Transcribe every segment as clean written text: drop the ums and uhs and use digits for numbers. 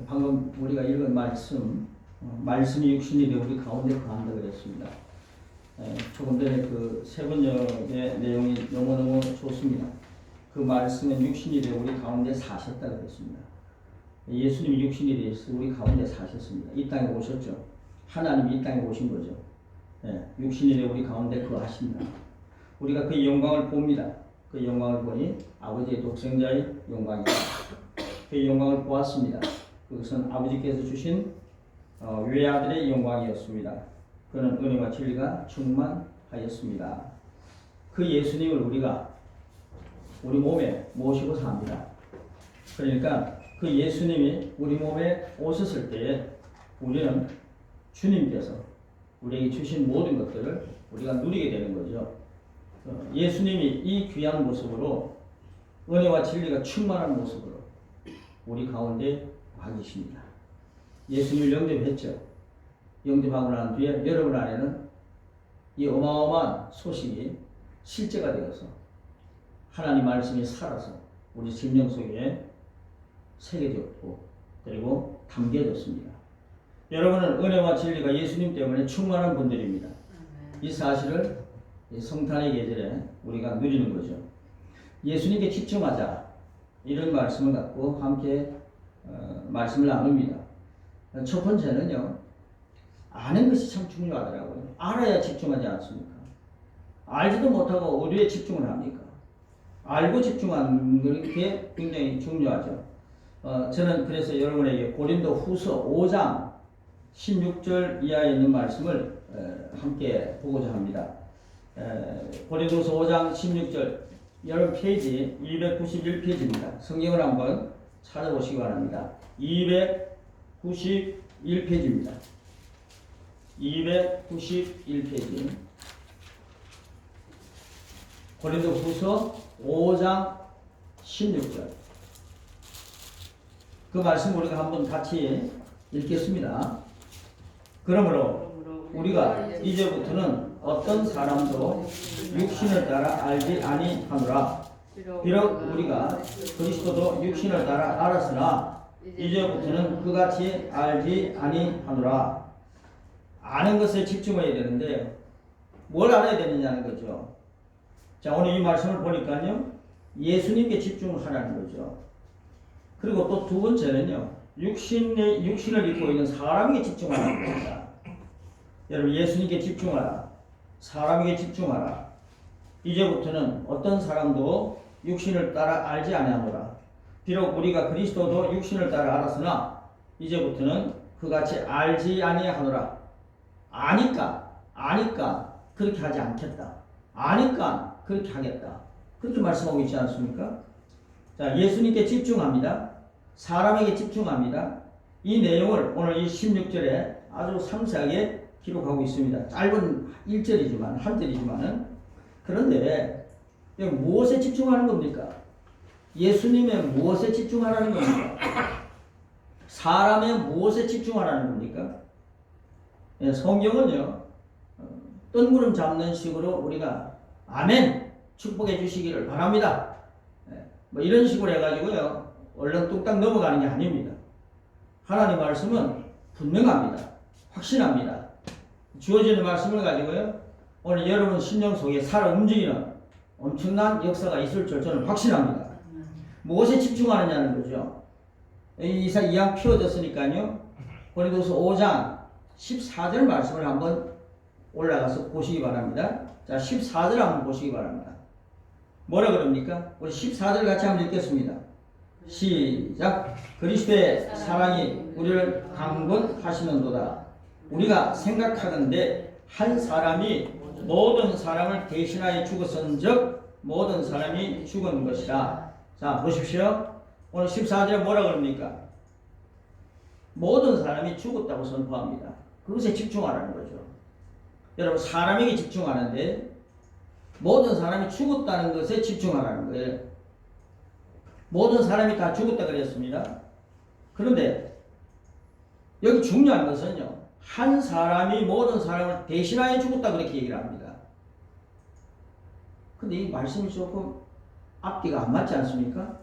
방금 우리가 읽은 말씀이 육신이 되어 우리 가운데 거한다 그랬습니다. 조금 전에 그 세 번역의 내용이 너무너무 좋습니다. 그 말씀은 육신이 되어 우리 가운데 사셨다 그랬습니다. 예수님이 육신이 되어서 우리 가운데 사셨습니다. 이 땅에 오셨죠. 하나님이 이 땅에 오신 거죠. 육신이 되어 우리 가운데 거하십니다. 우리가 그 영광을 봅니다. 그 영광을 보니 아버지의 독생자의 영광이다. 그 영광을 보았습니다. 그것은 아버지께서 주신 외아들의 영광이었습니다. 그는 은혜와 진리가 충만하였습니다. 그 예수님을 우리가 우리 몸에 모시고 삽니다. 그러니까 그 예수님이 우리 몸에 오셨을 때에 우리는 주님께서 우리에게 주신 모든 것들을 우리가 누리게 되는 거죠. 예수님이 이 귀한 모습으로 은혜와 진리가 충만한 모습으로 우리 가운데 와 계십니다. 예수님을 영접했죠. 영접하고 난 뒤에 여러분 안에는 이 어마어마한 소식이 실제가 되어서 하나님 말씀이 살아서 우리 심령 속에 새겨졌고 그리고 담겨졌습니다. 여러분은 은혜와 진리가 예수님 때문에 충만한 분들입니다. 이 사실을 성탄의 계절에 우리가 누리는 거죠. 예수님께 집중하자 이런 말씀을 갖고 함께 말씀을 나눕니다. 첫 번째는요, 아는 것이 참 중요하더라고요. 알아야 집중하지 않습니까? 알지도 못하고 어디에 집중을 합니까? 알고 집중하는 게 굉장히 중요하죠. 저는 그래서 여러분에게 고린도 후서 5장 16절 이하에 있는 말씀을 함께 보고자 합니다. 고린도서 5장 16절 여러분 페이지 291페이지입니다. 성경을 한번 찾아보시기 바랍니다. 291페이지입니다. 291페이지 고린도 후서 5장 16절 그 말씀 우리가 한번 같이 읽겠습니다. 그러므로 우리가 이제부터는 어떤 사람도 육신을 따라 알지 아니하노라. 비록 우리가 그리스도도 육신을 따라 알았으나 이제부터는 그같이 알지 아니하노라. 아는 것에 집중해야 되는데 뭘 알아야 되느냐는 거죠. 자, 오늘 이 말씀을 보니까요, 예수님께 집중하라는 거죠. 그리고 또 두 번째는요, 육신을 입고 있는 사람에게 집중하라는 겁니다. 여러분, 예수님께 집중하라. 사람에게 집중하라. 이제부터는 어떤 사람도 육신을 따라 알지 아니하노라. 비록 우리가 그리스도도 육신을 따라 알았으나 이제부터는 그같이 알지 아니하노라. 아니까 그렇게 하지 않겠다. 아니까 그렇게 하겠다. 그렇게 말씀하고 있지 않습니까? 자, 예수님께 집중합니다. 사람에게 집중합니다. 이 내용을 오늘 이 16절에 아주 상세하게 기록하고 있습니다. 짧은 1절이지만, 한절이지만은. 그런데 무엇에 집중하는 겁니까? 예수님의 무엇에 집중하라는 겁니까? 사람의 무엇에 집중하라는 겁니까? 성경은요, 뜬구름 잡는 식으로 우리가 아멘 축복해 주시기를 바랍니다. 뭐 이런 식으로 해가지고요, 얼른 뚝딱 넘어가는 게 아닙니다. 하나님 말씀은 분명합니다. 확신합니다. 주어지는 말씀을 가지고요, 오늘 여러분 심령 속에 살아 움직이는 엄청난 역사가 있을 줄 저는 확신합니다. 무엇에 집중하느냐는 거죠. 이상 피워졌으니까요, 고린도서 5장 14절 말씀을 한번 올라가서 보시기 바랍니다. 자, 14절 한번 보시기 바랍니다. 뭐라 그럽니까? 우리 14절 같이 한번 읽겠습니다. 시작. 그리스도의 사랑이 우리를 강권하시는도다. 우리가 생각하건대 한 사람이 모든 사람을 대신하여 죽었은즉 모든 사람이 죽은 것이라. 자, 보십시오. 오늘 14절에 뭐라 그럽니까? 모든 사람이 죽었다고 선포합니다. 그것에 집중하라는 거죠. 여러분, 사람에게 집중하는데 모든 사람이 죽었다는 것에 집중하라는 거예요. 모든 사람이 다 죽었다 그랬습니다. 그런데 여기 중요한 것은요, 한 사람이 모든 사람을 대신하여 죽었다 그렇게 얘기를 합니다. 근데 이 말씀이 조금 앞뒤가 안 맞지 않습니까?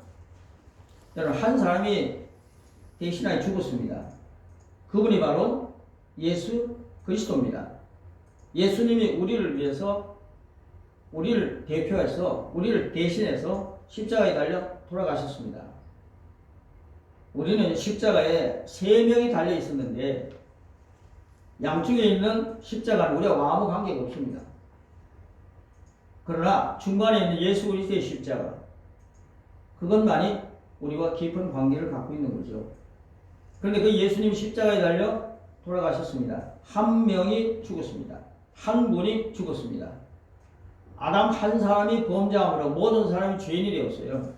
여러분, 한 사람이 대신하여 죽었습니다. 그분이 바로 예수 그리스도입니다. 예수님이 우리를 위해서, 우리를 대표해서, 우리를 대신해서 십자가에 달려 돌아가셨습니다. 우리는 십자가에 3명이 달려 있었는데 양쪽에 있는 십자가는 우리와 아무 관계가 없습니다. 그러나 중간에 있는 예수 그리스도의 십자가, 그것만이 우리와 깊은 관계를 갖고 있는 거죠. 그런데 그 예수님 십자가에 달려 돌아가셨습니다. 한 명이 죽었습니다. 한 분이 죽었습니다. 아담 한 사람이 범죄함으로 모든 사람이 죄인이 되었어요.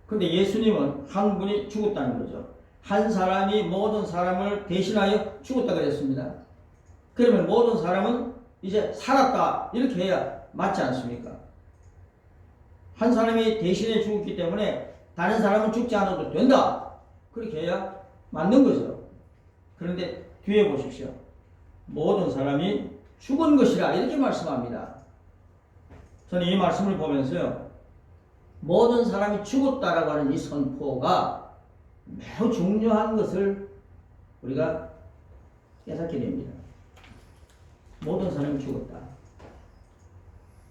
그런데 예수님은 한 분이 죽었다는 거죠. 한 사람이 모든 사람을 대신하여 죽었다 그랬습니다. 그러면 모든 사람은 이제 살았다 이렇게 해야 맞지 않습니까? 한 사람이 대신해 죽었기 때문에 다른 사람은 죽지 않아도 된다 그렇게 해야 맞는 거죠. 그런데 뒤에 보십시오. 모든 사람이 죽은 것이라 이렇게 말씀합니다. 저는 이 말씀을 보면서요, 모든 사람이 죽었다라고 하는 이 선포가 매우 중요한 것을 우리가 깨닫게 됩니다. 모든 사람이 죽었다.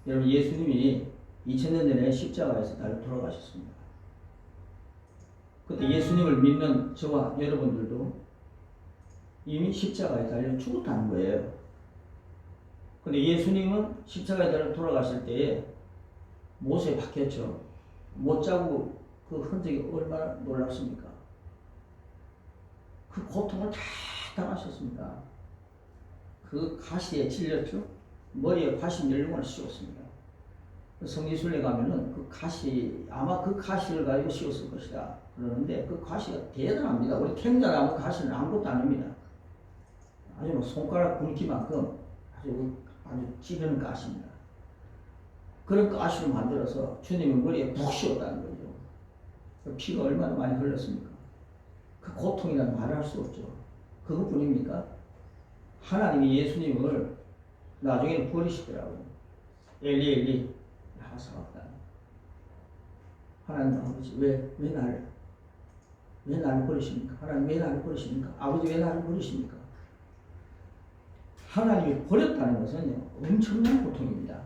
여러분, 예수님이 2000년 전에 십자가에서 달려 돌아가셨습니다. 그때 예수님을 믿는 저와 여러분들도 이미 십자가에 달려 죽었다는 거예요. 근데 예수님은 십자가에 달려 돌아가실 때에 못에 박혔죠. 못 자고 그 흔적이 얼마나 놀랍습니까? 그 고통을 다 당하셨습니다. 그 가시에 찔렸죠. 머리에 가시 멸류관을 씌웠습니다. 성지순례 가면은 그 가시, 아마 그 가시를 가지고 씌웠을 것이다 그러는데 그 가시가 대단합니다. 우리 탱자라면 가시는 아무것도 아닙니다. 아주 뭐 손가락 굵기만큼 아주 찌르는 가시입니다. 그런 가시를 만들어서 주님의 머리에 푹 씌웠다는 거죠. 그 피가 얼마나 많이 흘렀습니까? 그 고통이라는 말을 할 수 없죠. 그것뿐입니까? 하나님이 예수님을 나중에는 버리시더라고요. 엘리 엘리 라마 사박다니. 하나님 아버지 왜 나를 버리십니까? 하나님 왜 나를 버리십니까? 아버지 왜 나를 버리십니까? 하나님이 버렸다는 것은요, 엄청난 고통입니다.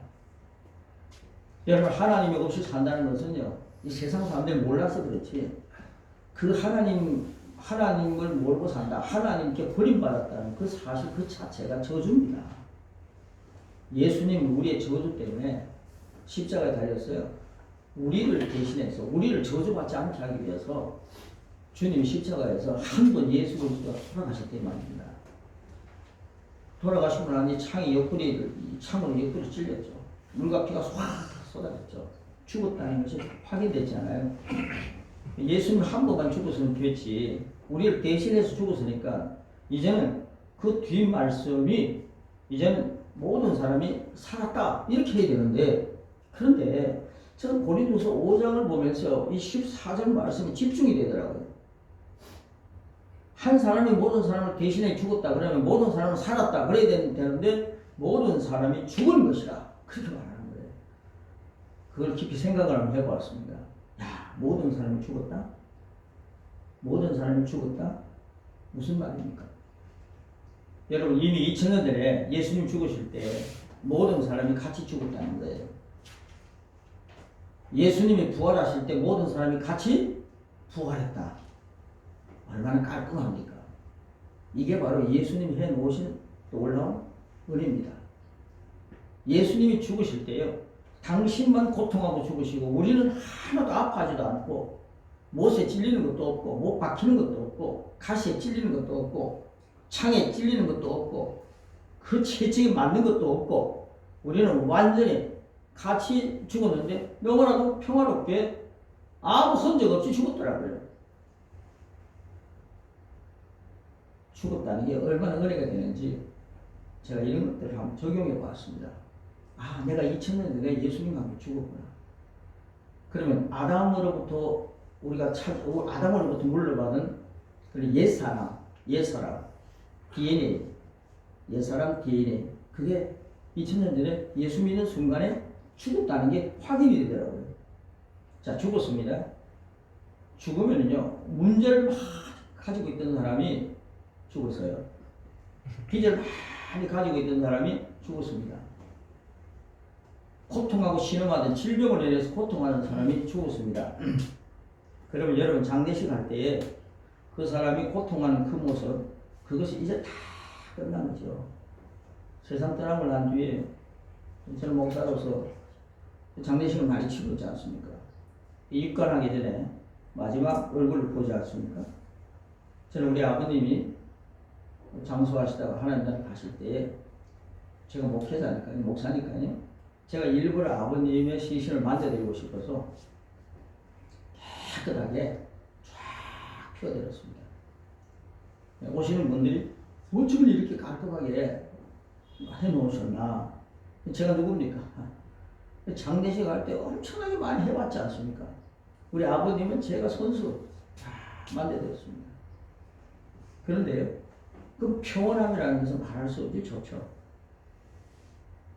여러분, 하나님이 없이 산다는 것은요, 이 세상 사람들이 몰라서 그렇지, 그 하나님을 모르고 산다, 하나님께 버림받았다는 그 사실 그 자체가 저주입니다. 예수님은 우리의 저주 때문에 십자가에 달렸어요. 우리를 대신해서, 우리를 저주받지 않게 하기 위해서 주님이 십자가에서 한 번 예수 그리스도가 돌아가셨단 말입니다. 돌아가시고 나니 창으로 옆구리 찔렸죠. 물과 피가 쏟 쏟아졌죠. 죽었다는 것이 확인됐잖아요. 예수님 한 번만 죽었으면 됐지. 우리를 대신해서 죽었으니까 이제는 그 뒷 말씀이 이제는 모든 사람이 살았다 이렇게 해야 되는데, 그런데 저는 고린도서 5장을 보면서 이 14절 말씀이 집중이 되더라고요. 한 사람이 모든 사람을 대신해 죽었다 그러면 모든 사람은 살았다 그래야 되는데 모든 사람이 죽은 것이라 그렇게 말하는 거예요. 그걸 깊이 생각을 한번 해보았습니다. 야, 모든 사람이 죽었다? 모든 사람이 죽었다? 무슨 말입니까? 여러분, 이미 2000년 전에 예수님 죽으실 때 모든 사람이 같이 죽었다는 거예요. 예수님이 부활하실 때 모든 사람이 같이 부활했다. 얼마나 깔끔합니까? 이게 바로 예수님이 해놓으신 놀라운 은혜입니다. 예수님이 죽으실 때요, 당신만 고통하고 죽으시고 우리는 하나도 아파하지도 않고 못에 찔리는 것도 없고 못 박히는 것도 없고 가시에 찔리는 것도 없고 창에 찔리는 것도 없고 그 채찍에 맞는 것도 없고 우리는 완전히 같이 죽었는데 너무나도 평화롭게 아무 흔적 없이 죽었더라고요. 죽었다는 게 얼마나 은혜가 되는지 제가 이런 것들을 한번 적용해 보았습니다. 아, 내가 2000년 전에 예수님과 함께 죽었구나. 그러면 아담으로부터 아담으로부터 물려받은 옛사람, DNA, 옛사람 DNA, 그게 2000년 전에 예수 믿는 순간에 죽었다는 게 확인이 되더라고요. 자, 죽었습니다. 죽으면요, 문제를 막 가지고 있던 사람이 죽었어요. 빚을 많이 가지고 있던 사람이 죽었습니다. 고통하고 신음하던 질병을 인해서 고통하는 사람이 죽었습니다. 그러면 여러분 장례식 할 때에 그 사람이 고통하는 그 모습, 그것이 이제 다 끝난 거죠. 세상 떠나고 난 뒤에 저는 목사로서 장례식을 많이 치르지 않습니까? 입관하기 전에 마지막 얼굴을 보지 않습니까? 저는 우리 아버님이 장수하시다가 하나님 나라 가실 때에 제가 목회자니까요, 목사니까요. 제가 일부러 아버님의 시신을 만져드리고 싶어서 깨끗하게 쫙 피워드렸습니다. 오시는 분들이 어쩌면 이렇게 깔끔하게 해놓으셨나? 제가 누굽니까? 장례식 할 때 엄청나게 많이 해봤지 않습니까? 우리 아버님은 제가 손수 다 만져드렸습니다. 그런데 그 평온함이라는 것은 말할 수 없이 좋죠.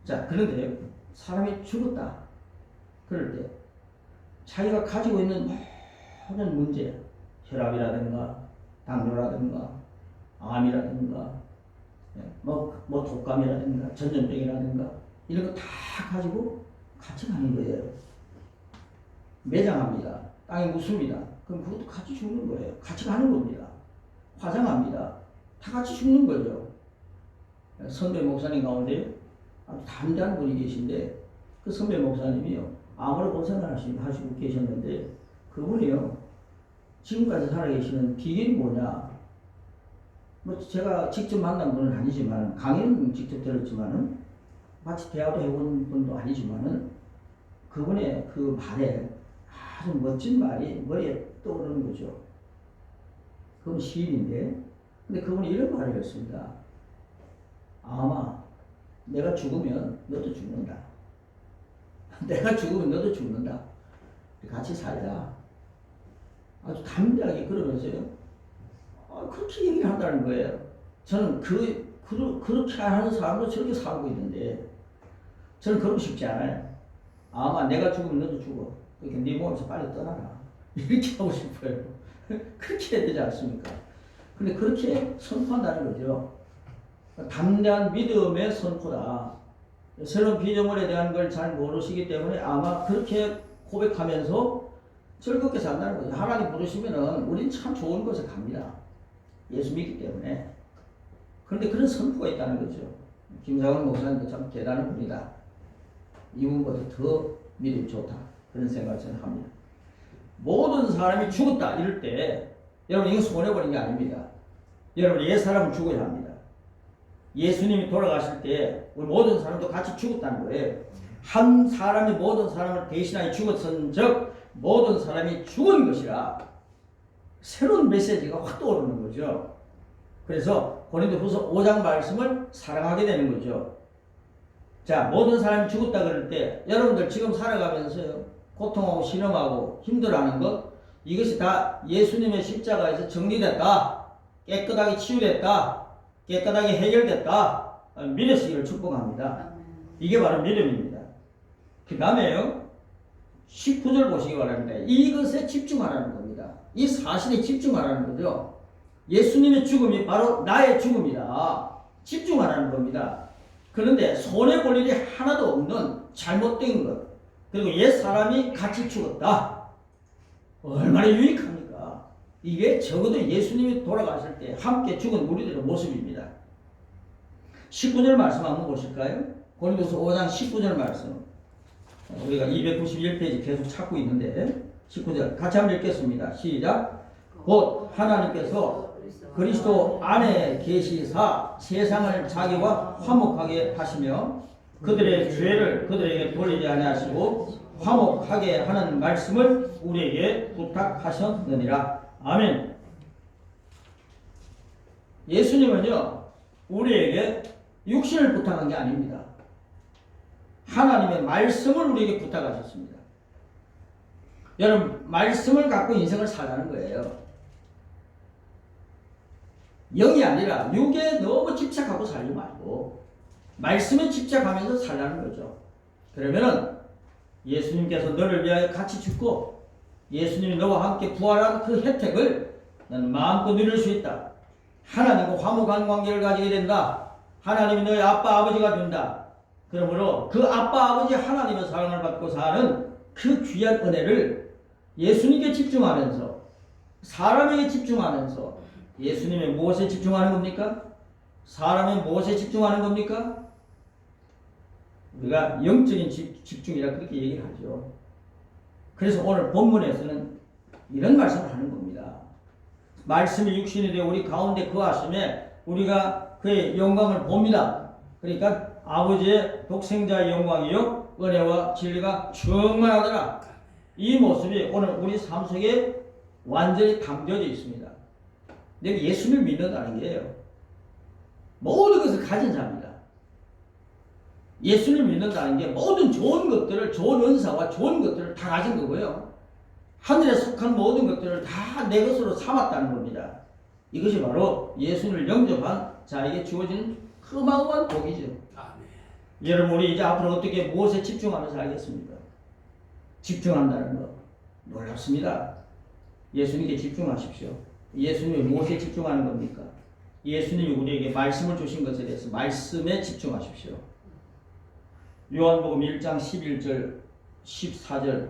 자, 그런데 사람이 죽었다. 그럴 때 자기가 가지고 있는 모든 문제, 혈압이라든가 당뇨라든가 암이라든가 뭐 독감이라든가 전염병이라든가 이런 거 다 가지고 같이 가는 거예요. 매장합니다. 땅에 묻습니다. 그럼 그것도 같이 죽는 거예요. 같이 가는 겁니다. 화장합니다. 다 같이 죽는 거죠. 선배 목사님 가운데 아주 담대한 분이 계신데 그 선배 목사님이요. 암으로 고생하시고 계셨는데 그분이요. 지금까지 살아계시는 비결이 뭐냐. 뭐 제가 직접 만난 분은 아니지만 강의는 직접 들었지만은 마치 대화도 해본 분도 아니지만은 그분의 그 말에 아주 멋진 말이 머리에 떠오르는 거죠. 그건 시인인데 근데 그분이 이런 말을 했습니다. 아마 내가 죽으면 너도 죽는다. 내가 죽으면 너도 죽는다. 같이 살자. 아주 담대하게 그러면서요. 그렇게 얘기를 한다는 거예요. 저는 그렇게 하는 사람도 저렇게 살고 있는데 저는 그러고 싶지 않아요. 아마 내가 죽으면 너도 죽어. 그러니까 네 몸에서 빨리 떠나라. 이렇게 하고 싶어요. 그렇게 해야 되지 않습니까? 근데 그렇게 선포한다는 거죠. 담대한 믿음의 선포다. 새로운 피조물에 대한 걸 잘 모르시기 때문에 아마 그렇게 고백하면서 즐겁게 산다는 거죠. 하나님 부르시면은 우린 참 좋은 곳에 갑니다. 예수 믿기 때문에. 그런데 그런 선포가 있다는 거죠. 김상훈 목사님도 참 대단한 분이다. 이분보다 더 믿음이 좋다. 그런 생각을 저는 합니다. 모든 사람이 죽었다 이럴 때 여러분 이거 손해버린 게 아닙니다. 여러분 옛사람은 죽어야 합니다. 예수님이 돌아가실 때 우리 모든 사람도 같이 죽었다는 거예요. 한 사람이 모든 사람을 대신하여 죽었은 즉 모든 사람이 죽은 것이라 새로운 메시지가 확 떠오르는 거죠. 그래서 고린도후서 5장 말씀을 사랑하게 되는 거죠. 자, 모든 사람이 죽었다 그럴 때 여러분들 지금 살아가면서요 고통하고 신음하고 힘들어하는 것 이것이 다 예수님의 십자가에서 정리됐다. 깨끗하게 치유됐다. 깨끗하게 해결됐다. 믿으시기를 축복합니다. 이게 바로 믿음입니다. 그 다음에요 19절 보시기 바랍니다. 이것에 집중하라는 겁니다. 이 사실에 집중하라는 거죠. 예수님의 죽음이 바로 나의 죽음이다. 집중하라는 겁니다. 그런데 손해볼 일이 하나도 없는 잘못된 것 그리고 옛 사람이 같이 죽었다. 얼마나 유익합니까? 이게 적어도 예수님이 돌아가실 때 함께 죽은 우리들의 모습입니다. 19절 말씀 한번 보실까요? 고린도서 5장 19절 말씀 우리가 291페이지 계속 찾고 있는데 19절 같이 한번 읽겠습니다. 시작. 곧 하나님께서 그리스도 안에 계시사 세상을 자기와 화목하게 하시며 그들의 죄를 그들에게 돌리지 아니하시고 화목하게 하는 말씀을 우리에게 부탁하셨느니라. 아멘. 예수님은요 우리에게 육신을 부탁한 게 아닙니다. 하나님의 말씀을 우리에게 부탁하셨습니다. 여러분 말씀을 갖고 인생을 살라는 거예요. 영이 아니라 육에 너무 집착하고 살지 말고 말씀에 집착하면서 살라는 거죠. 그러면은 예수님께서 너를 위하여 같이 죽고 예수님이 너와 함께 부활한 그 혜택을 너는 마음껏 누릴 수 있다. 하나님과 화목한 관계를 가지게 된다. 하나님이 너의 아빠 아버지가 된다. 그러므로 그 아빠 아버지 하나님의 사랑을 받고 사는 그 귀한 은혜를 예수님께 집중하면서 사람에게 집중하면서 예수님의 무엇에 집중하는 겁니까? 사람의 무엇에 집중하는 겁니까? 우리가 영적인 집중이라 그렇게 얘기를 하죠. 그래서 오늘 본문에서는 이런 말씀을 하는 겁니다. 말씀이 육신이 되어 우리 가운데 거하심에 우리가 그의 영광을 봅니다. 그러니까 아버지의 독생자의 영광이요 은혜와 진리가 충만하더라. 이 모습이 오늘 우리 삶 속에 완전히 담겨져 있습니다. 내가 예수를 믿는다는 게요, 모든 것을 가진 자입니다. 예수를 믿는다는 게 모든 좋은 것들을, 좋은 은사와 좋은 것들을 다 가진 거고요. 하늘에 속한 모든 것들을 다 내 것으로 삼았다는 겁니다. 이것이 바로 예수를 영접한 자에게 주어지는 어마어마한 복이죠. 여러분, 우리 이제 앞으로 어떻게 무엇에 집중하면서 알겠습니까? 집중한다는 것 놀랍습니다. 예수님께 집중하십시오. 예수님이 무엇에 집중하는 겁니까? 예수님이 우리에게 말씀을 주신 것에 대해서 말씀에 집중하십시오. 요한복음 1장 11절 14절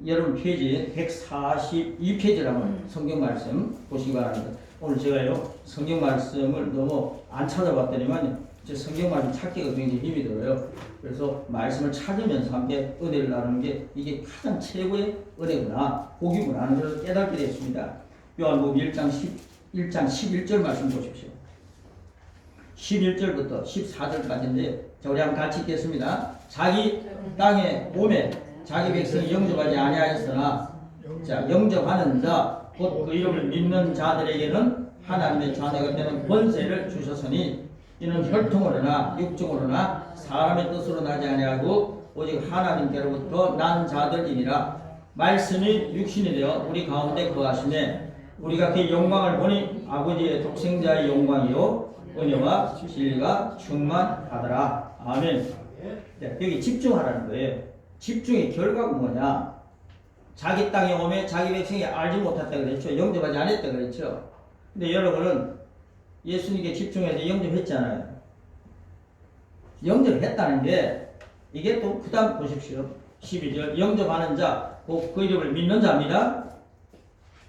여러분 페이지 142페이지를 한번 성경 말씀 보시기 바랍니다. 오늘 제가요 성경 말씀을 너무 안 찾아봤더니만요 제 성경 말씀 찾기가 굉장히 힘이 들어요. 그래서 말씀을 찾으면서 함께 은혜를 나누는 게 이게 가장 최고의 은혜구나, 복이구나 하는 것을 깨닫게 됐습니다. 요한복음 1장 11절 말씀 보십시오. 11절부터 14절까지인데 자, 우리 한번 같이 읽겠습니다. 자기 땅에 오매 자기 백성이 영접하지 아니하였으나 자 영접하는 자 곧 그 이름을 믿는 자들에게는 하나님의 자녀가 되는 권세를 주셨으니 이는 혈통으로나 육정으로나 사람의 뜻으로 나지 아니하고 오직 하나님께로부터 난 자들이니라. 말씀이 육신이 되어 우리 가운데 거하시네 우리가 그 영광을 보니 아버지의 독생자의 영광이요 은혜와 진리가 충만하더라. 아멘. 네, 여기 집중하라는 거예요. 집중의 결과가 뭐냐? 자기 땅에 오면 자기 백성이 알지 못했다 그랬죠. 영접하지 않았다 그랬죠. 근데 여러분은 예수님께 집중해서 영접했잖아요. 영접했다는 게 이게 또 그 다음 보십시오. 12절 영접하는 자, 곧 그 이름을 믿는 자입니다.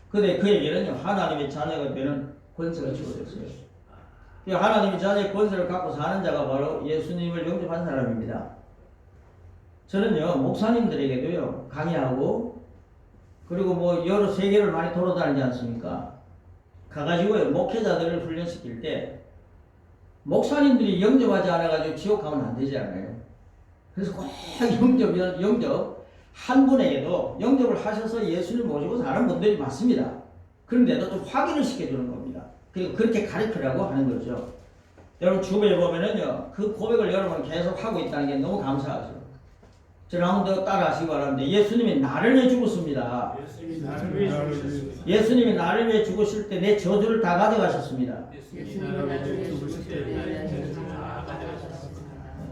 근데 그에게는요 하나님의 자녀가 되는 권세가 주어졌어요. 하나님의 자녀의 권세를 갖고 사는 자가 바로 예수님을 영접한 사람입니다. 저는요 목사님들에게도요 강의하고 그리고 뭐 여러 세계를 많이 돌아다니지 않습니까? 가가지고요 목회자들을 훈련시킬 때 목사님들이 영접하지 않아가지고 지옥 가면 안 되지 않아요. 그래서 꼭 영접 한 분에게도 영접을 하셔서 예수를 모시고 사는 분들이 많습니다. 그런데도 좀 확인을 시켜주는 겁니다. 그리고 그렇게 가르치라고 하는 거죠. 여러분 주변에 보면은요 그 고백을 여러분 계속 하고 있다는 게 너무 감사하죠. 저를 한번 더 따라 하시기 바랍니다. 예수님이 나를 위해 죽었습니다. 예수님이 나를 위해 죽으실 때 내 저주를 다 가져가셨습니다.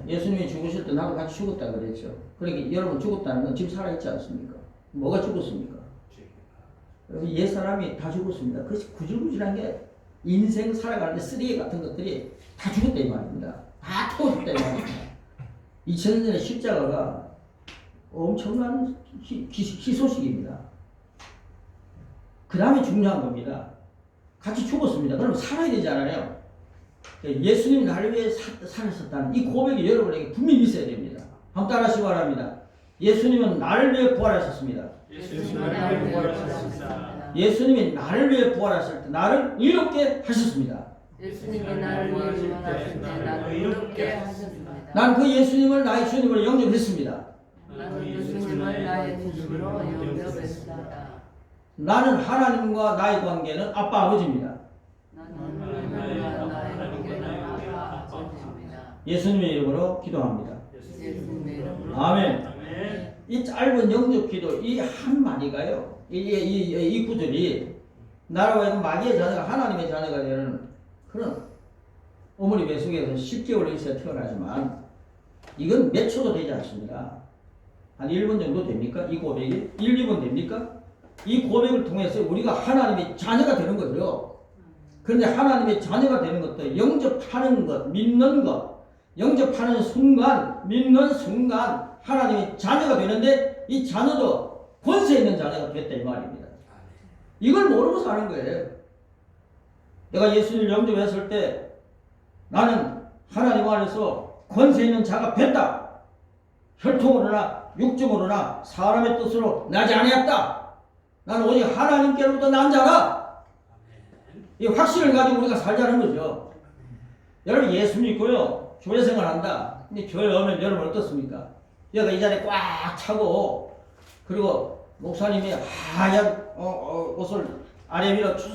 예수님이 죽으실 때 나도 같이 죽었다 그랬죠. 그러니까 여러분 죽었다는 건 지금 살아있지 않습니까? 뭐가 죽었습니까? 옛사람이 다 죽었습니다. 그것이 구질구질한 게 인생 살아가는데 쓰레기 같은 것들이 다 죽었다 이 말입니다. 다 태워졌다 이 말입니다. 2000년 전에 십자가가 엄청난 희소식입니다. 그 다음에 중요한 겁니다. 같이 죽었습니다. 그럼 살아야 되지 않아요? 예수님이 나를 위해 살으셨다는 이 고백이 여러분에게 분명히 있어야 됩니다. 한번 따라 하시기 바랍니다. 예수님은 나를 위해 부활하셨습니다. 예수님이 나를 위해 부활하실 때 나를 의롭게 하셨습니다. 예수님이 나를 위해 부활하실 때 나를 의롭게 하셨습니다. 난 그 예수님을 나의 주님으로 영접했습니다. 나는 예수님을 나의 주님으로 영접했습니다. 나는 하나님과 나의 관계는 아빠 아버지입니다. 나는 하나님과 나의 관계는 아빠 아버지입니다. 예수님의 이름으로 기도합니다. 예수님의 이름으로 아멘. 이 짧은 영접 기도 이 한마디가요. 이 구절이 나라고 하여금 마귀의 자녀가 하나님의 자녀가 되는 그런 어머니 뱃속에서 10개월 있어야 태어나지만 이건 몇 초도 되지 않습니다. 한 1분 정도 됩니까? 이 고백이 1, 2분 됩니까? 이 고백을 통해서 우리가 하나님의 자녀가 되는 거죠. 그런데 하나님의 자녀가 되는 것도 영접하는 것, 믿는 것, 영접하는 순간, 믿는 순간 하나님의 자녀가 되는데 이 자녀도 권세 있는 자녀가 됐다 이 말입니다. 이걸 모르고 사는 거예요. 내가 예수님을 영접했을 때 나는 하나님 안에서 권세 있는 자가 됐다. 혈통으로나 육정으로나 사람의 뜻으로 나지 아니었다. 나는 오직 하나님께로부터 난 자다. 이 확신을 가지고 우리가 살자는 거죠. 여러분 예수 믿고요 교회 생활한다. 근데 교회 오면 여러분 어떻습니까? 여기가 이 자리에 꽉 차고 그리고 목사님이 하얀 옷을 아래 위로 쭉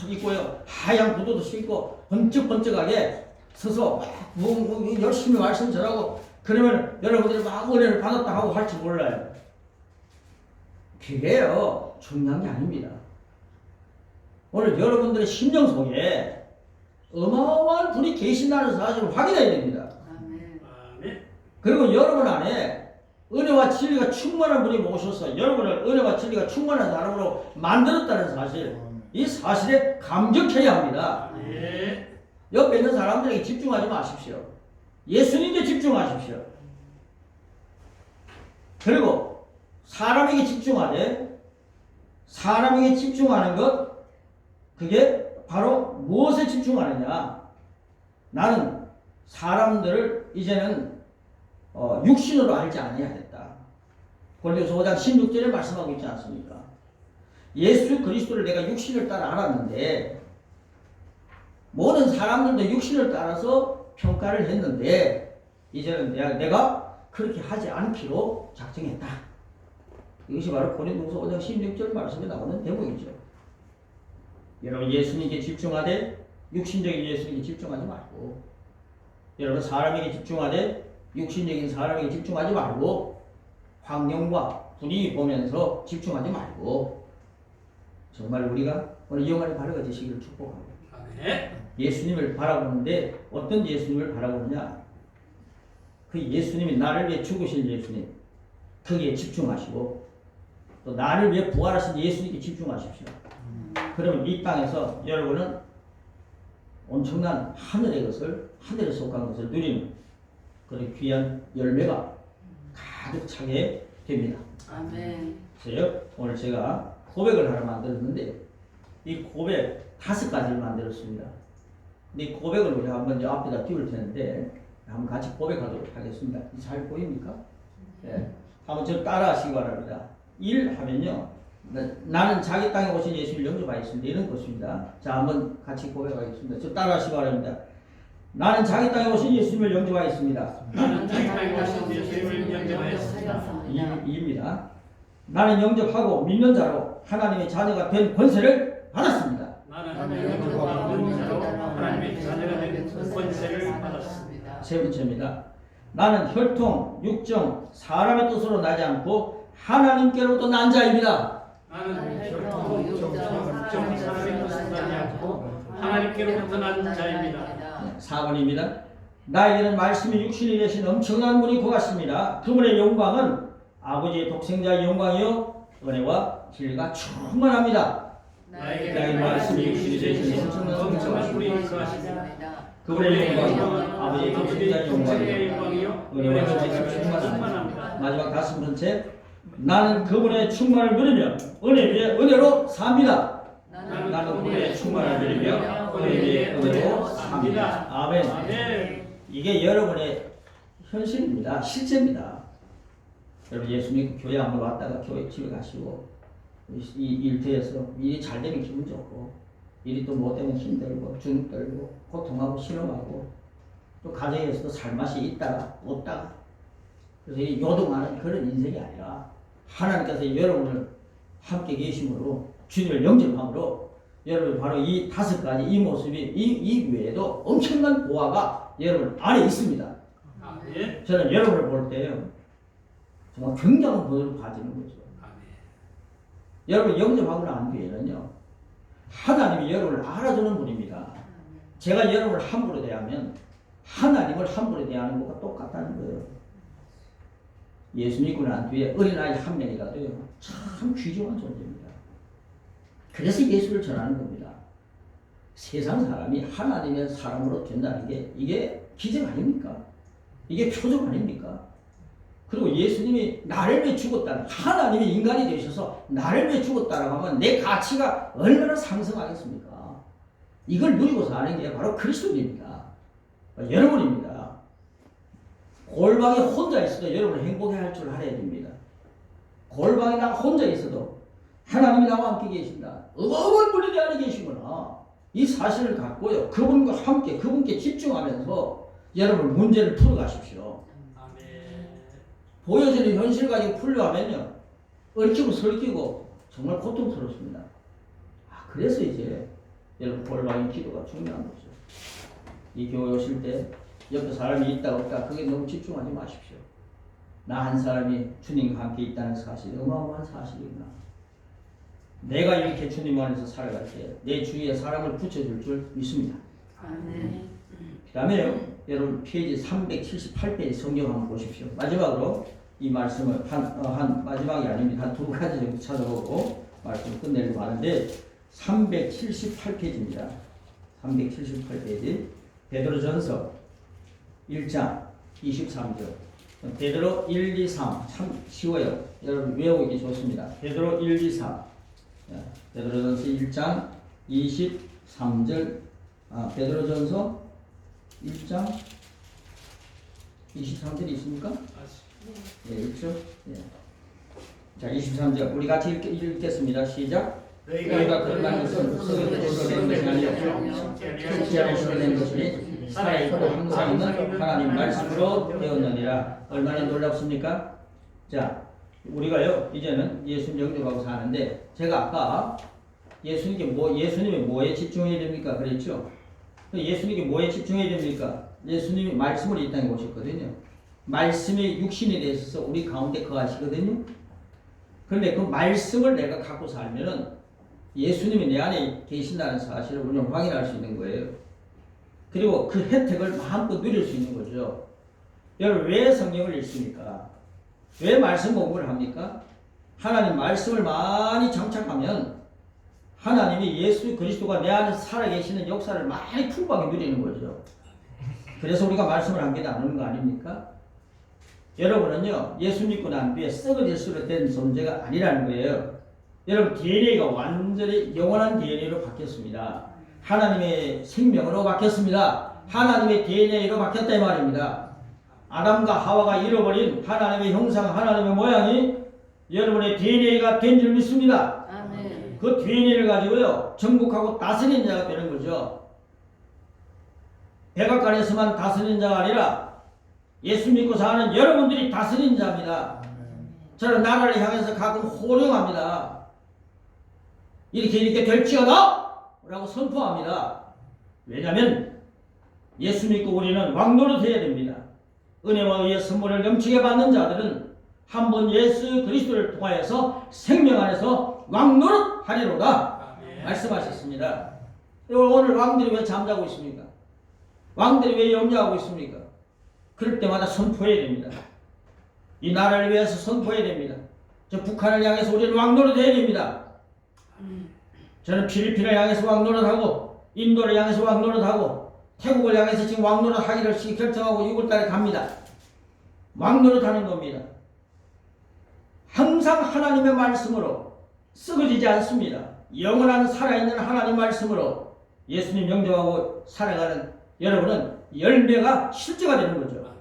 입고요 하얀 구두도 신고 번쩍번쩍하게 서서 막 열심히 말씀 전하고 그러면 여러분들이 막 은혜를 받았다 하고 할지 몰라요. 그게요 중요한 게 아닙니다. 오늘 여러분들의 심령 속에 어마어마한 분이 계신다는 사실을 확인해야 됩니다. 그리고 여러분 안에 은혜와 진리가 충만한 분이 오셔서 여러분을 은혜와 진리가 충만한 사람으로 만들었다는 사실, 이 사실에 감격해야 합니다. 옆에 있는 사람들에게 집중하지 마십시오. 예수님께 집중하십시오. 그리고 사람에게 집중하되 사람에게 집중하는 것, 그게 바로 무엇에 집중하느냐? 나는 사람들을 이제는 육신으로 알지 아니하겠다. 골로새 5장 16절에 말씀하고 있지 않습니까? 예수 그리스도를 내가 육신을 따라 알았는데 모든 사람들도 육신을 따라서 평가를 했는데 이제는 내가 그렇게 하지 않기로 작정했다. 이것이 바로 고린도후서 5장 16절 말씀에 나오는 대목이죠. 여러분 예수님께 집중하되 육신적인 예수님께 집중하지 말고 여러분 사람에게 집중하되 육신적인 사람에게 집중하지 말고 환경과 분위기 보면서 집중하지 말고 정말 우리가 오늘 영원히 밝아지시기를 축복합니다. 예수님을 바라보는데 어떤 예수님을 바라보느냐? 그 예수님이 나를 위해 죽으신 예수님 거기에 집중하시고 또 나를 위해 부활하신 예수님께 집중하십시오. 그러면 이 땅에서 여러분은 엄청난 하늘의 것을 하늘에 속한 것을 누리는 그런 귀한 열매가 가득 차게 됩니다. 아멘. 그래서 오늘 제가 고백을 하나 만들었는데 이 고백 5가지를 만들었습니다. 근데 이 고백을 우리 한번 이제 앞에다 띄울 텐데 한번 같이 고백하도록 하겠습니다. 잘 보입니까? 네. 한번 저 따라하시기 바랍니다. 1 하면요. 나는 자기 땅에 오신 예수를 영접하였습니다. 이런 것입니다. 자, 한번 같이 고백하겠습니다. 저 따라하시기 바랍니다. 나는 자기 땅에 오신 예수님을 영접하였습니다. 나는 자기 땅에 오신 예수님을 영접하였습니다. 2입니다. 나는 영접하고 믿는 자로 하나님의 자녀가 된 권세를 받았습니다. 나는 영접하고 믿는 자로 하나님의 자녀가 된 권세를 받았습니다. 3번째입니다. 나는 혈통, 육정, 사람의 뜻으로 나지 않고 하나님께로부터 난 자입니다. 나는 혈통, 육정, 사람의 뜻으로 나지 않고 하나님께로부터 난 자입니다. 4번입니다. 나에게는 말씀이 육신이 되신 엄청난 분이 거하십니다. 그분의 영광은 아버지의 독생자의 영광이요 은혜와 진리가 충만합니다. 나에게 말씀이 육신이 되신 엄청난 분이 거하십니다. 그분의 영광은 아버지의 독생자의 영광이요 은혜와 진리가 충만합니다. 마지막 5번째, 나는 그분의 충만을 누리며 은혜 위에 은혜로 삽니다. 나는 그분의 충만을 누리며 은혜 위에 은혜로 삽니다. 아멘. 이게 여러분의 현실입니다. 실제입니다. 여러분 예수님 교회 한번 왔다가 교회 집에 가시고 이 일터에서 일이 잘 되면 기분 좋고 일이 또 못 되면 힘들고 주눅들고 고통하고 실험하고 또 가정에서도 살맛이 있다가 없다가 그래서 이 요동하는 그런 인생이 아니라 하나님께서 여러분을 함께 계심으로 주님을 영접함으로 여러분 바로 이 5가지 이 모습이 이 외에도 엄청난 보화가 여러분 안에 있습니다. 저는 여러분을 볼 때요 정말 굉장한 본을 가지는 거죠. 여러분 영접하고 난 뒤에는요 하나님이 여러분을 알아주는 분입니다. 제가 여러분을 함부로 대하면 하나님을 함부로 대하는 것과 똑같다는 거예요. 예수 믿고 난 뒤에 어린아이 한 명이라도요 참 귀중한 존재입니다. 그래서 예수를 전하는 겁니다. 세상 사람이 하나님의 사람으로 된다는 게 이게 기적 아닙니까? 이게 표적 아닙니까? 그리고 예수님이 나를 위해 죽었다는, 하나님이 인간이 되셔서 나를 위해 죽었다라고 하면 내 가치가 얼마나 상승하겠습니까? 이걸 누리고 사는 게 바로 그리스도입니다. 여러분입니다. 골방에 혼자 있어도 여러분 행복해할 줄 알아야 됩니다. 골방에 나 혼자 있어도 하나님이 나와 함께 계신다. 어마어마한 분이 내 안에 계시구나. 이 사실을 갖고요. 그분과 함께 그분께 집중하면서 여러분 문제를 풀어가십시오. 보여지는 현실 가지고 풀려하면요. 얽히고 설키고 정말 고통스럽습니다. 그래서 이제 여러분 골방의 기도가 중요한 거죠. 이 교회 오실 때 옆에 사람이 있다 없다 그게 너무 집중하지 마십시오. 나 한 사람이 주님과 함께 있다는 사실이 어마어마한 사실이구나. 내가 이렇게 주님 안에서 살아갈 때 내 주위에 사람을 붙여줄 줄 믿습니다. 그 다음에요. 여러분 페이지 378페이지 성경 한번 보십시오. 마지막으로 이 말씀을 한 마지막이 아닙니다. 한 두 가지 정도 찾아보고 말씀을 끝내려고 하는데 378페이지입니다. 378페이지 베드로전서 1장 23절 베드로 1, 2, 3 참 쉬워요. 여러분 외우기 좋습니다. 베드로 1, 2, 3 베드로전서 1장 23절 베드로전서 1장 23절이 있습니까? 네, 있죠? 네. 자, 23절 우리 같이 읽겠습니다. 시작. 너희가 거듭난 것은 썩은 것으로 된 것이 아니요 십자가로 된 것이니 살아있고 항상 있는 하나님 말씀으로 되었느니라. 얼마나 놀랍습니까? 자, 우리가요 이제는 예수님 영접하고 사는데 제가 아까 예수님이 뭐에 집중해야 됩니까? 그랬죠? 예수님이 뭐에 집중해야 됩니까? 예수님이 말씀을 이 땅에 오셨거든요. 말씀이 육신이 되셔서 우리 가운데 거하시거든요. 그런데 그 말씀을 내가 갖고 살면은 예수님이 내 안에 계신다는 사실을 우리는 확인할 수 있는 거예요. 그리고 그 혜택을 마음껏 누릴 수 있는 거죠. 여러분 왜 성경을 읽습니까? 왜 말씀 공부를 합니까? 하나님 말씀을 많이 장착하면 하나님이 예수 그리스도가 내 안에 살아계시는 역사를 많이 풍부하게 누리는 거죠. 그래서 우리가 말씀을 함께 나누는 거 아닙니까? 여러분은요 예수 믿고 난 뒤에 썩어질 수로 된 존재가 아니라는 거예요. 여러분 DNA가 완전히 영원한 DNA로 바뀌었습니다. 하나님의 생명으로 바뀌었습니다. 하나님의 DNA로 바뀌었다 이 말입니다. 아담과 하와가 잃어버린 하나님의 형상, 하나님의 모양이 여러분의 DNA가 된 줄 믿습니다. 아멘. 그 DNA를 가지고요 정복하고 다스리는 자가 되는 거죠. 백악관에서만 다스리는 자가 아니라 예수 믿고 사는 여러분들이 다스리는 자입니다. 저는 나라를 향해서 가끔 호령합니다. 이렇게 될지어다! 라고 선포합니다. 왜냐하면 예수 믿고 우리는 왕노릇 해야 됩니다. 은혜와 의의 선물을 넘치게 받는 자들은 한 번 예수 그리스도를 통하여서 생명 안에서 왕노릇 하리로다 말씀하셨습니다. 오늘 왕들이 왜 잠자고 있습니까? 왕들이 왜 염려하고 있습니까? 그럴 때마다 선포해야 됩니다. 이 나라를 위해서 선포해야 됩니다. 저 북한을 향해서 우리는 왕노릇 해야 됩니다. 저는 필리핀을 향해서 왕노릇하고 인도를 향해서 왕노릇하고 태국을 향해서 지금 왕노릇 하기를 결정하고 6월달에 갑니다. 왕노릇 하는 겁니다. 항상 하나님의 말씀으로 썩어지지 않습니다. 영원한 살아있는 하나님 말씀으로 예수님 영접하고 살아가는 여러분은 열매가 실제가 되는 거죠.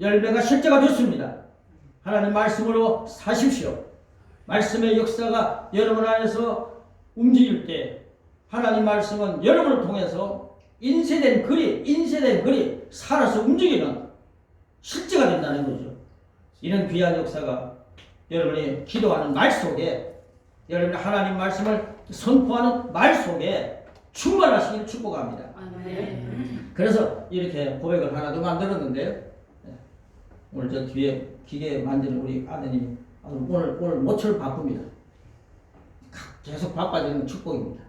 열매가 실제가 됐습니다. 하나님 말씀으로 사십시오. 말씀의 역사가 여러분 안에서 움직일 때 하나님 말씀은 여러분을 통해서 인쇄된 글이 살아서 움직이는 실제가 된다는 거죠. 이런 귀한 역사가 여러분이 기도하는 말 속에 여러분이 하나님 말씀을 선포하는 말 속에 충만하시기를 축복합니다. 그래서 이렇게 고백을 하나 더 만들었는데요. 오늘 저 뒤에 기계 만드는 우리 아드님이 오늘 모처를 바꿉니다. 계속 바빠지는 축복입니다.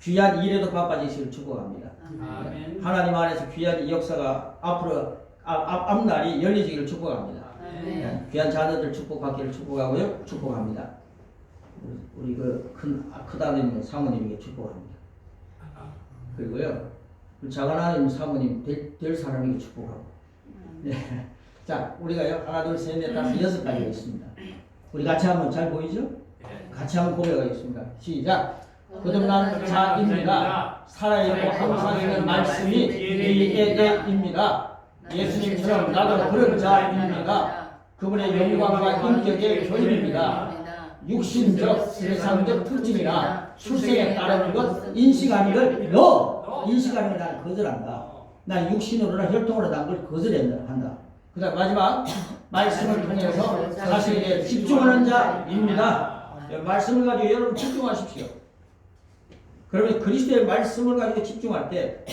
귀한 일에도 바빠지시길 축복합니다. 아멘. 하나님 안에서 귀한 이 역사가 앞으로 앞날이 열리지기를 축복합니다. 귀한 자녀들 축복받기를 축복하고요. 축복합니다. 우리 그 크다님 사모님에게 축복합니다. 그리고요, 그 작은 아님 사모님 될 사람에게 축복하고. 네. 자, 우리가요, 하나, 둘, 셋, 넷, 다섯, 여섯 가지가 있습니다. 우리 같이 한번 잘 보이죠? 같이 한번 고백하겠습니다. 시작. 거듭난 자입니다. 살아있고 항상 있는 말씀이 DNA입니다. 예수님처럼 나도 그런 자입니다. 그분의 영광과 인격의 교입니다. 육신적, 세상적 특징이나 출생에 따르는 것, 인식하는 걸 인식하는 걸 나는 거절한다. 난 육신으로나 혈통으로 난 걸 거절한다. 그 다음 마지막, 말씀을 통해서 사실에 집중하는 자입니다. 말씀을 가지고 여러분 집중하십시오. 그러면 그리스도의 말씀을 가지고 집중할 때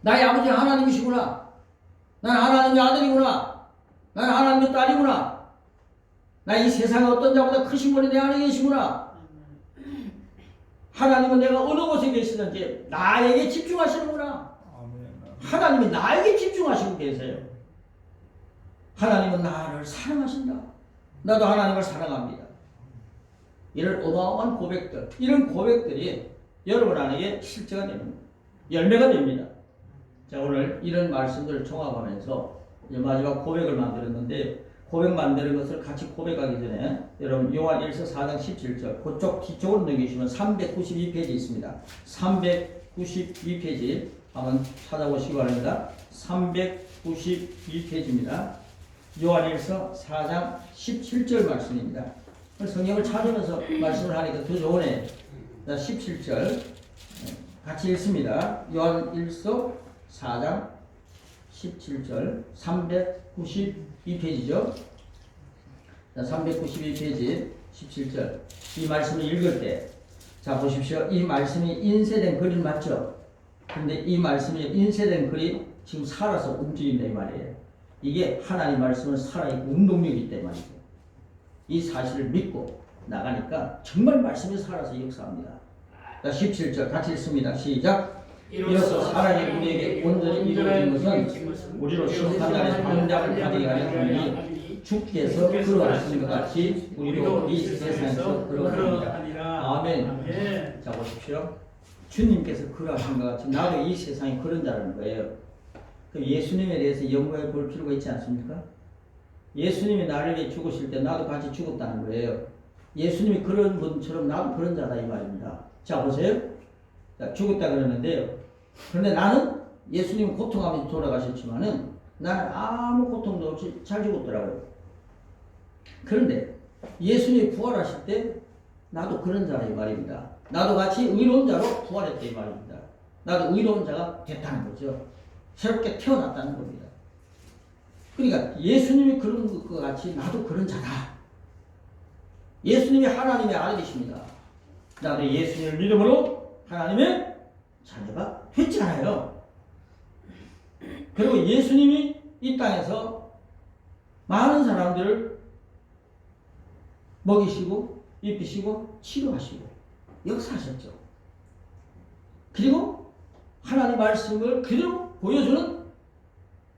나의 아버지 하나님이시구나. 나는 하나님의 아들이구나. 나는 하나님의 딸이구나. 나 이 세상에 어떤 자보다 크신 분이 내 안에 계시구나. 하나님은 내가 어느 곳에 계시든지 나에게 집중하시는구나. 하나님이 나에게 집중하시고 계세요. 하나님은 나를 사랑하신다. 나도 하나님을 사랑합니다. 이런 어마어마한 고백들, 이런 고백들이 여러분 안에 실제가 됩니다. 열매가 됩니다. 자, 오늘 이런 말씀들을 종합하면서 이제 마지막 고백을 만들었는데, 고백 만드는 것을 같이 고백하기 전에 여러분 요한 1서 4장 17절 그쪽 뒤쪽으로 넘기시면 392페이지 있습니다. 392페이지 한번 찾아보시기 바랍니다. 392페이지입니다. 요한 1서 4장 17절 말씀입니다. 성경을 찾으면서 말씀을 하니까 더 좋으네. 17절 같이 읽습니다. 요한 1서 4장 17절 392페이지죠. 392페이지 17절 이 말씀을 읽을 때 자 보십시오. 이 말씀이 인쇄된 글이 맞죠? 근데 이 말씀이 인쇄된 글이 지금 살아서 움직인다 이 말이에요. 이게 하나님 말씀은 살아있고 운동력이 있다 이 말이죠. 이 사실을 믿고 나가니까 정말 말씀이 살아서 역사합니다. 17절 같이 읽습니다. 시작. 이로써 사랑이 우리에게 온전히 이루어진 것은 우리로 시험한 날에 방장을 가지게 하는 분이 주께서 그러하신 것 같이 우리로 이 세상에서 그러합니다. 아멘. 자 보십시오. 주님께서 그러하신 것 같이 나도 이 세상에 그런 자라는 거예요. 그럼 예수님에 대해서 연구해 볼 필요가 있지 않습니까? 예수님이 나를 위해 죽으실 때 나도 같이 죽었다는 거예요. 예수님이 그런 분처럼 나도 그런 자다 이 말입니다. 자 보세요. 자, 죽었다 그러는데요. 그런데 나는 예수님 고통하면서 돌아가셨지만은 나는 아무 고통도 없이 잘 죽었더라고요. 그런데 예수님이 부활하실 때 나도 그런 자라 이 말입니다. 나도 같이 의로운 자로 부활했다 이 말입니다. 나도 의로운 자가 됐다는 거죠. 새롭게 태어났다는 겁니다. 그러니까 예수님이 그런 것 같이 나도 그런 자다. 예수님이 하나님의 아들이십니다. 나도 예수님을 믿음으로 하나님의 자녀가 됐잖아요. 그리고 예수님이 이 땅에서 많은 사람들을 먹이시고 입히시고 치료하시고 역사하셨죠. 그리고 하나님 말씀을 그대로 보여주는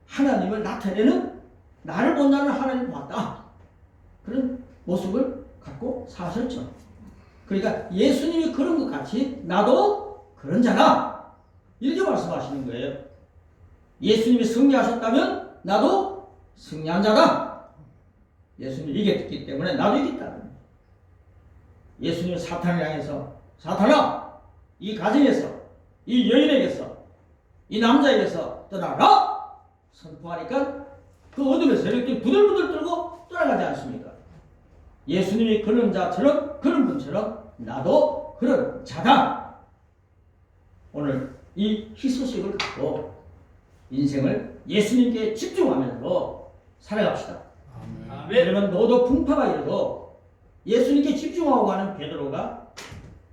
하나님을 나타내는 나를 본다는 하나님을 봤다. 그런 모습을 갖고 사셨죠. 그러니까 예수님이 그런 것 같이 나도 그런 자다. 이렇게 말씀하시는 거예요. 예수님이 승리하셨다면 나도 승리한 자다. 예수님이 이겼기 때문에 나도 이겼다. 예수님이 사탄을 향해서 사탄아 이 가정에서 이 여인에게서 이 남자에게서 떠나라 선포하니까 그 어둠의 세력들이 부들부들 떨고 떠나가지 않습니까? 예수님이 그런 자처럼 그런 분처럼 나도 그런 자다. 오늘 이 희소식을 갖고 인생을 예수님께 집중하면서 살아갑시다. 아멘. 그러면 너도 풍파가 일어도 예수님께 집중하고 가는 베드로가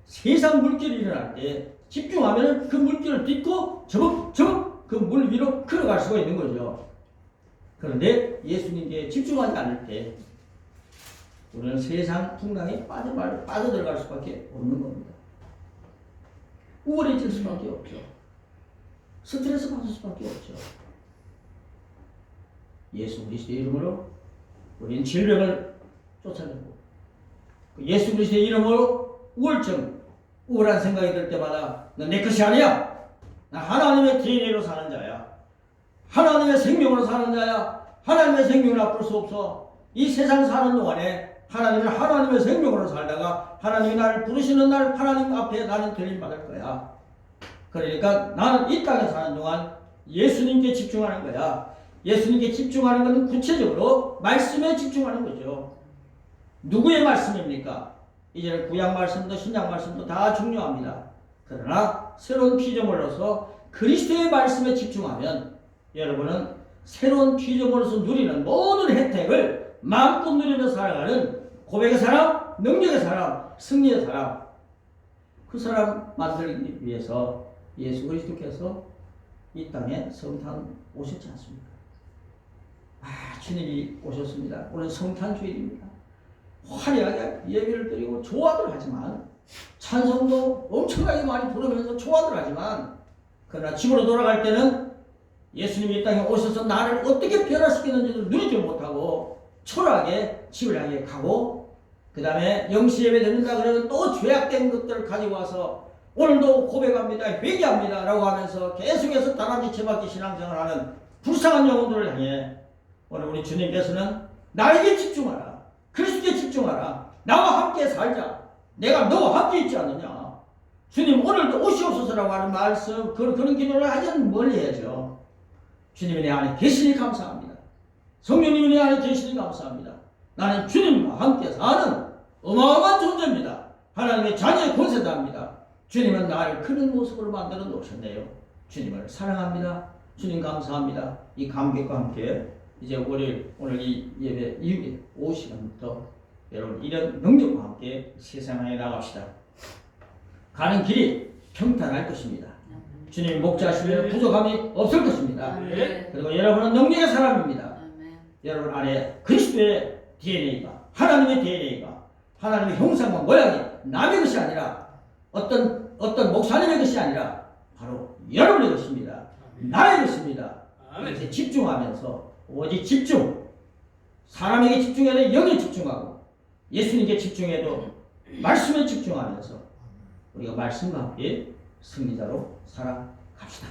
세상 물결이 일어날 때 집중하면 그 물결을 딛고 저벅저벅 그 물 위로 걸어갈 수가 있는 거죠. 그런데 예수님께 집중하지 않을 때 우리는 세상 풍랑에 빠져들어갈 수밖에 없는 겁니다. 우울해질 수밖에 없죠. 스트레스 받을 수밖에 없죠. 예수 그리스도의 이름으로 우리는 질병을 쫓아내고 예수 그리스도의 이름으로 우울증, 우울한 생각이 들 때마다 너 내 것이 아니야. 나 하나님의 DNA로 사는 자야. 하나님의 생명으로 사는 자야. 하나님의 생명을 앞볼 수 없어. 이 세상 사는 동안에 하나님의 생명으로 살다가 하나님이 나를 부르시는 날 하나님 앞에 나는 들림받을 거야. 그러니까 나는 이 땅에 사는 동안 예수님께 집중하는 거야. 예수님께 집중하는 것은 구체적으로 말씀에 집중하는 거죠. 누구의 말씀입니까? 이제는 구약 말씀도 신약 말씀도 다 중요합니다. 그러나 새로운 피조물로서 그리스도의 말씀에 집중하면 여러분은 새로운 피조물로서 누리는 모든 혜택을 마음껏 누리며 살아가는 고백의 사람, 능력의 사람, 승리의 사람, 그 사람 만들기 위해서 예수 그리스도께서 이 땅에 성탄 오셨지 않습니까? 주님이 오셨습니다. 오늘 성탄 주일입니다. 화려하게 예배를 드리고 조화들 하지만 찬송도 엄청나게 많이 부르면서 조화들 하지만 그러나 집으로 돌아갈 때는 예수님이 이 땅에 오셔서 나를 어떻게 변화시키는지도 누리지 못하고 초라하게 집을 향해 가고 그 다음에 영시 예배 드린다 그러면 또 죄악된 것들을 가지고 와서 오늘도 고백합니다. 회개합니다. 라고 하면서 계속해서 다람쥐 채박기 신앙생활하는 불쌍한 영혼들을 향해 오늘 우리 주님께서는 나에게 집중하라. 그리스도에 집중하라. 나와 함께 살자. 내가 너와 함께 있지 않느냐. 주님 오늘도 오시옵소서라고 하는 말씀 그런 기도를 하여는 멀리 해야죠. 주님이 내 안에 계시니 감사합니다. 성령님이 내 안에 계시니 감사합니다. 나는 주님과 함께 사는 어마어마한 존재입니다. 하나님의 자녀의 권세자입니다. 주님은 나를 크는 모습으로 만들어 놓으셨네요. 주님을 사랑합니다. 주님 감사합니다. 이 감격과 함께 이제 오늘 이 예배 이후에 오후 시간부터 여러분 이런 능력과 함께 세상에 나갑시다. 가는 길이 평탄할 것입니다. 주님 목자시면 부족함이 없을 것입니다. 그리고 여러분은 능력의 사람입니다. 여러분 안에 그리스도의 DNA가 하나님의 DNA가 하나님의 형상과 모양이 남의 것이 아니라 어떤 목사님의 것이 아니라 바로 여러분의 것입니다. 나의 것입니다. 이제 집중하면서 오직 집중 사람에게 집중해도 영에 집중하고 예수님께 집중해도 말씀에 집중하면서 우리가 말씀과 함께 승리자로 살아갑시다.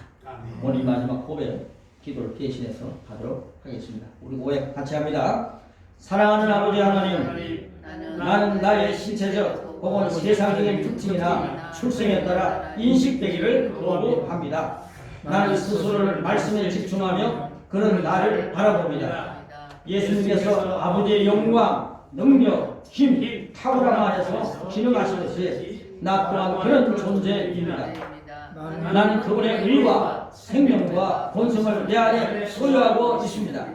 오늘 마지막 고백 기도를 대신해서 하도록 하겠습니다. 우리 고백 같이 합니다. 사랑하는 아버지 하나님, 나는 나의 신체적 혹은 세상적인 특징이나 출생에 따라 인식되기를 거부합니다. 나는 스스로를 말씀에 집중하며 그런 나를 바라봅니다. 예수님께서 아버지의 영광, 능력, 힘, 탁월함 안에서 기능하시듯이 나 또한 그런 존재입니다. 나는 그분의 의와 생명과 본성을 내 안에 소유하고 있습니다.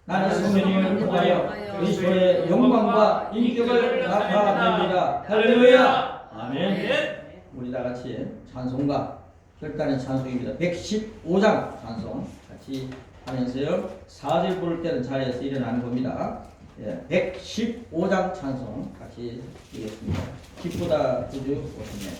나는 성령님을 통하여 그리스도의 영광과 인격을 나타냅니다. 할렐루야! 아멘. 우리 다 같이 찬송가 결단의 찬송입니다. 115장 찬송 같이 하면서요. 4절 부를 때는 자리에서 일어나는 겁니다. 115장 찬송 같이 드리겠습니다. 기쁘다 구주 오셨네.